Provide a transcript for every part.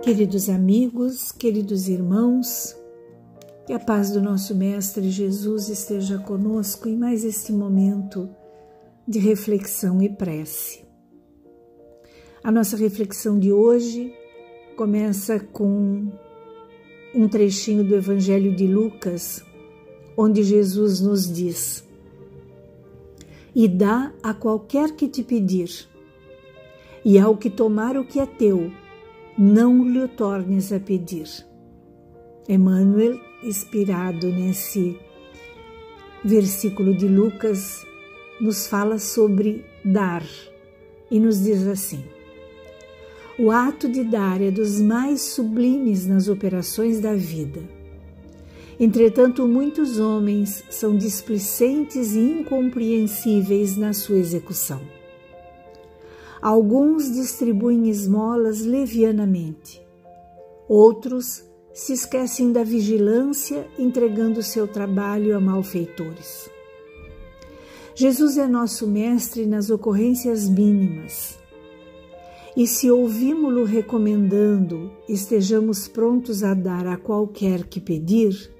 Queridos amigos, queridos irmãos, que a paz do nosso Mestre Jesus esteja conosco em mais este momento de reflexão e prece. A nossa reflexão de hoje começa com um trechinho do Evangelho de Lucas, onde Jesus nos diz: "E dá a qualquer que te pedir, e ao que tomar o que é teu, não lhe tornes a pedir." Emmanuel, inspirado nesse versículo de Lucas, nos fala sobre dar e nos diz assim: "O ato de dar é dos mais sublimes nas operações da vida. Entretanto, muitos homens são displicentes e incompreensíveis na sua execução. Alguns distribuem esmolas levianamente. Outros se esquecem da vigilância, entregando seu trabalho a malfeitores. Jesus é nosso mestre nas ocorrências mínimas. E se ouvimos-lo recomendando, estejamos prontos a dar a qualquer que pedir,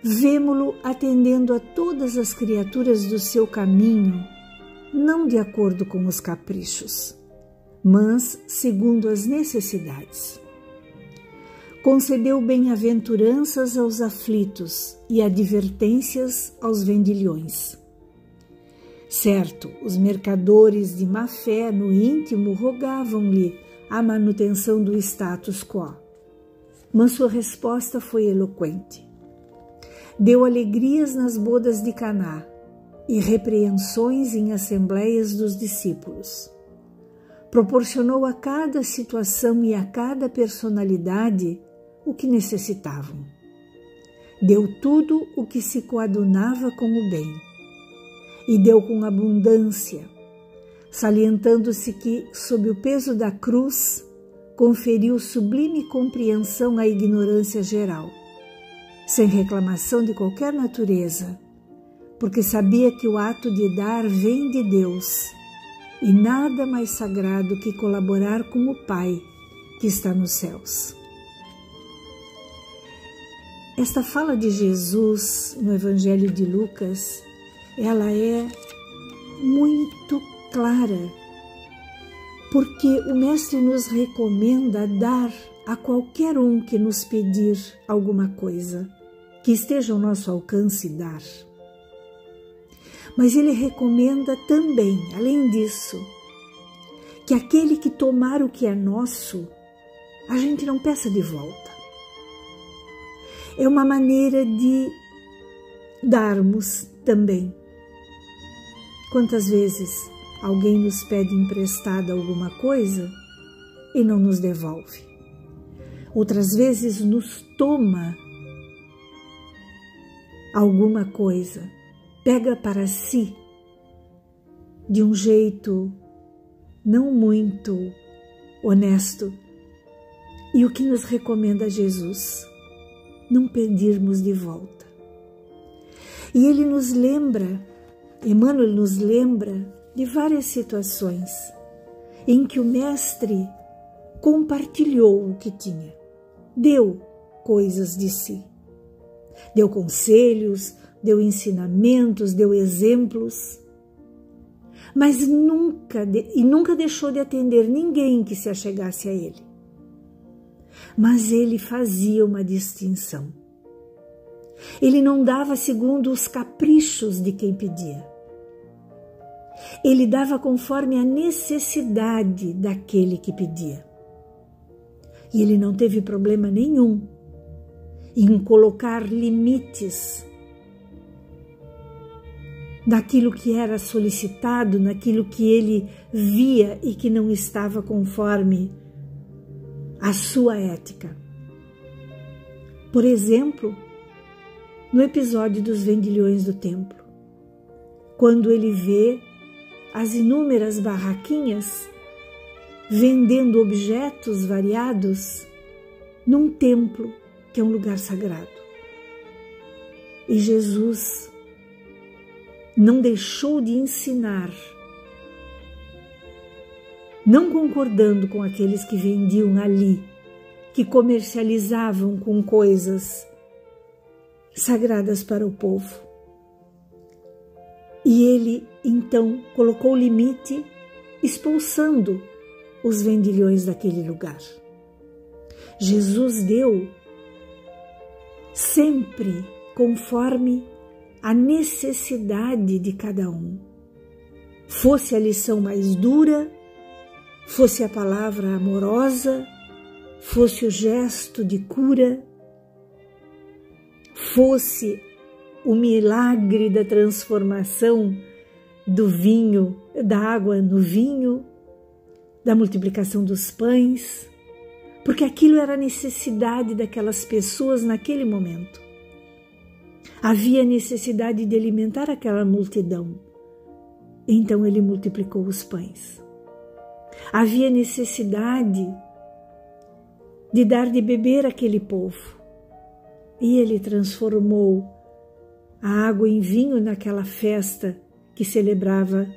vemo-lo atendendo a todas as criaturas do seu caminho, não de acordo com os caprichos, mas segundo as necessidades. Concedeu bem-aventuranças aos aflitos e advertências aos vendilhões. Certo, os mercadores de má fé no íntimo rogavam-lhe a manutenção do status quo, mas sua resposta foi eloquente. Deu alegrias nas bodas de Caná e repreensões em assembleias dos discípulos. Proporcionou a cada situação e a cada personalidade o que necessitavam. Deu tudo o que se coadunava com o bem. E deu com abundância, salientando-se que, sob o peso da cruz, conferiu sublime compreensão à ignorância geral, sem reclamação de qualquer natureza, porque sabia que o ato de dar vem de Deus, e nada mais sagrado que colaborar com o Pai que está nos céus." Esta fala de Jesus no Evangelho de Lucas, ela é muito clara, porque o Mestre nos recomenda dar a qualquer um que nos pedir alguma coisa, que esteja ao nosso alcance dar. Mas ele recomenda também, além disso, que aquele que tomar o que é nosso, a gente não peça de volta. É uma maneira de darmos também. Quantas vezes alguém nos pede emprestada alguma coisa e não nos devolve? Outras vezes nos toma alguma coisa, pega para si de um jeito não muito honesto. E o que nos recomenda Jesus? Não pedirmos de volta. E ele nos lembra, Emmanuel nos lembra de várias situações em que o Mestre compartilhou o que tinha, deu coisas de si, deu conselhos, deu ensinamentos, deu exemplos, mas nunca deixou de atender ninguém que se achegasse a ele. Mas ele fazia uma distinção. Ele não dava segundo os caprichos de quem pedia. Ele dava conforme a necessidade daquele que pedia. E ele não teve problema nenhum em colocar limites naquilo que era solicitado, naquilo que ele via e que não estava conforme a sua ética. Por exemplo, no episódio dos vendilhões do templo, quando ele vê as inúmeras barraquinhas vendendo objetos variados num templo que é um lugar sagrado. E Jesus não deixou de ensinar não concordando com aqueles que vendiam ali que comercializavam com coisas sagradas para o povo. E ele, então, colocou limite, expulsando os vendilhões daquele lugar. Jesus deu sempre conforme a necessidade de cada um. Fosse a lição mais dura, fosse a palavra amorosa, fosse o gesto de cura, fosse o milagre da transformação do vinho, da água no vinho, da multiplicação dos pães, porque aquilo era a necessidade daquelas pessoas naquele momento. Havia necessidade de alimentar aquela multidão, então ele multiplicou os pães. Havia necessidade de dar de beber àquele povo, e ele transformou a água em vinho naquela festa que celebrava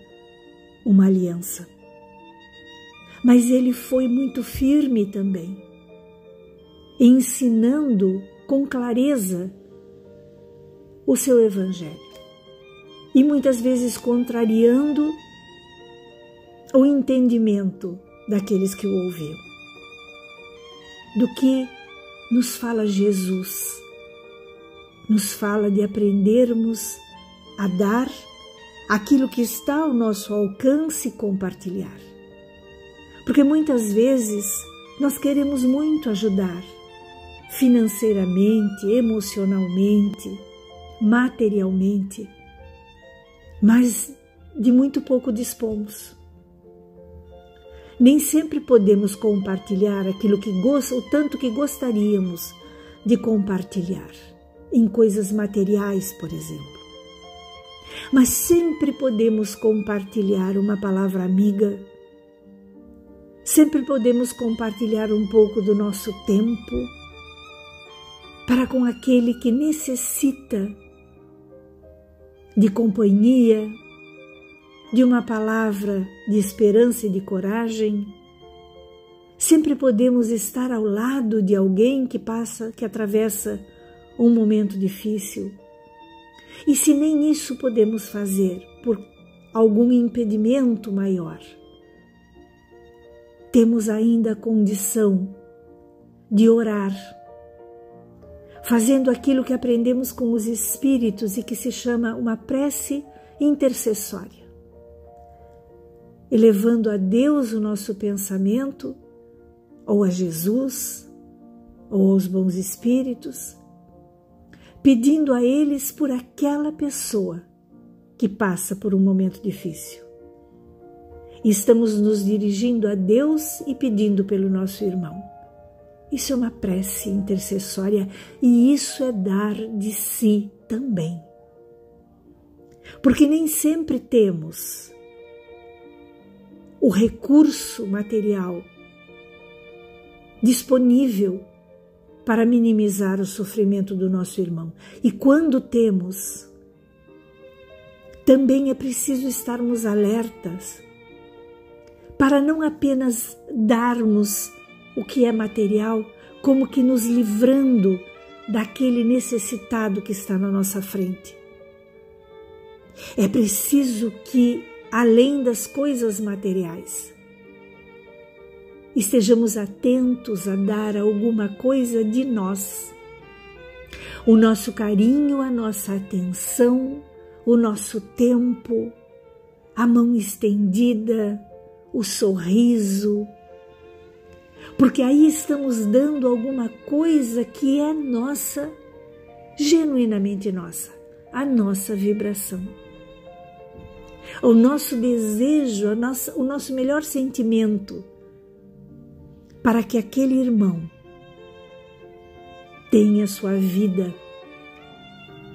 uma aliança. Mas ele foi muito firme também, ensinando com clareza o seu evangelho e muitas vezes contrariando o entendimento daqueles que o ouviam. Do que nos fala Jesus? Nos fala de aprendermos a dar aquilo que está ao nosso alcance e compartilhar. Porque muitas vezes nós queremos muito ajudar, financeiramente, emocionalmente, materialmente, mas de muito pouco dispomos. Nem sempre podemos compartilhar aquilo que o tanto que gostaríamos de compartilhar, em coisas materiais, por exemplo. Mas sempre podemos compartilhar uma palavra amiga, sempre podemos compartilhar um pouco do nosso tempo para com aquele que necessita de companhia, de uma palavra de esperança e de coragem. Sempre podemos estar ao lado de alguém que atravessa um momento difícil. E se nem isso podemos fazer por algum impedimento maior, temos ainda a condição de orar, fazendo aquilo que aprendemos com os Espíritos e que se chama uma prece intercessória, elevando a Deus o nosso pensamento, ou a Jesus, ou aos bons Espíritos, pedindo a eles por aquela pessoa que passa por um momento difícil. E estamos nos dirigindo a Deus e pedindo pelo nosso irmão. Isso é uma prece intercessória e isso é dar de si também. Porque nem sempre temos o recurso material disponível para minimizar o sofrimento do nosso irmão. E quando temos, também é preciso estarmos alertas para não apenas darmos o que é material, como que nos livrando daquele necessitado que está na nossa frente. É preciso que, além das coisas materiais, estejamos atentos a dar alguma coisa de nós. O nosso carinho, a nossa atenção, o nosso tempo, a mão estendida, o sorriso, porque aí estamos dando alguma coisa que é nossa, genuinamente nossa, a nossa vibração, o nosso desejo, o nosso melhor sentimento, para que aquele irmão tenha sua vida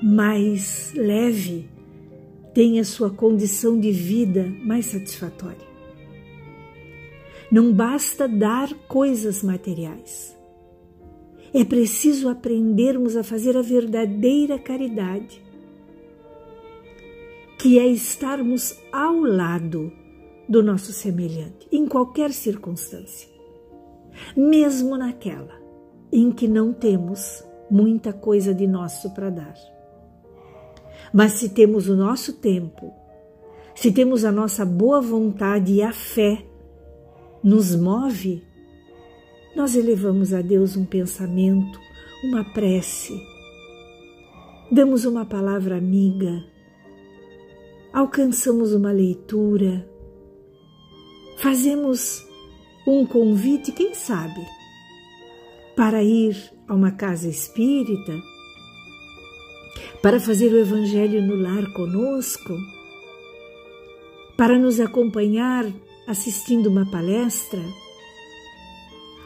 mais leve, tenha sua condição de vida mais satisfatória. Não basta dar coisas materiais. É preciso aprendermos a fazer a verdadeira caridade, que é estarmos ao lado do nosso semelhante, em qualquer circunstância, mesmo naquela em que não temos muita coisa de nosso para dar. Mas se temos o nosso tempo, se temos a nossa boa vontade e a fé nos move, nós elevamos a Deus um pensamento, uma prece, damos uma palavra amiga, alcançamos uma leitura, fazemos um convite, quem sabe, para ir a uma casa espírita, para fazer o Evangelho no lar conosco, para nos acompanhar assistindo uma palestra,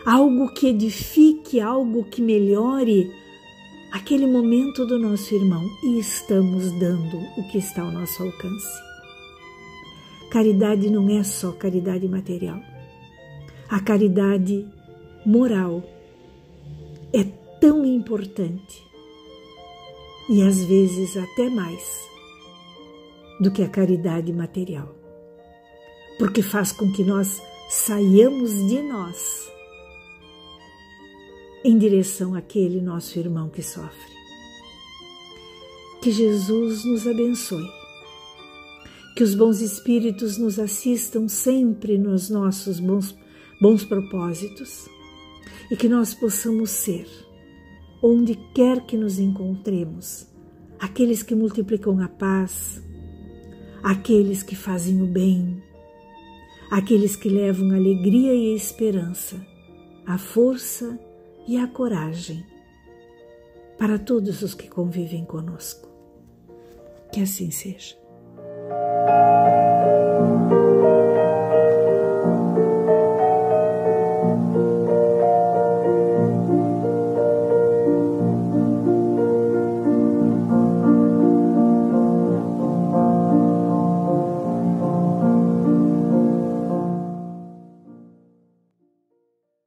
algo que edifique, algo que melhore aquele momento do nosso irmão, e estamos dando o que está ao nosso alcance. Caridade não é só caridade material. A caridade moral é tão importante e às vezes até mais do que a caridade material, porque faz com que nós saiamos de nós em direção àquele nosso irmão que sofre. Que Jesus nos abençoe, que os bons espíritos nos assistam sempre nos nossos bons propósitos e que nós possamos ser, onde quer que nos encontremos, aqueles que multiplicam a paz, aqueles que fazem o bem, aqueles que levam a alegria e a esperança, a força e a coragem para todos os que convivem conosco. Que assim seja.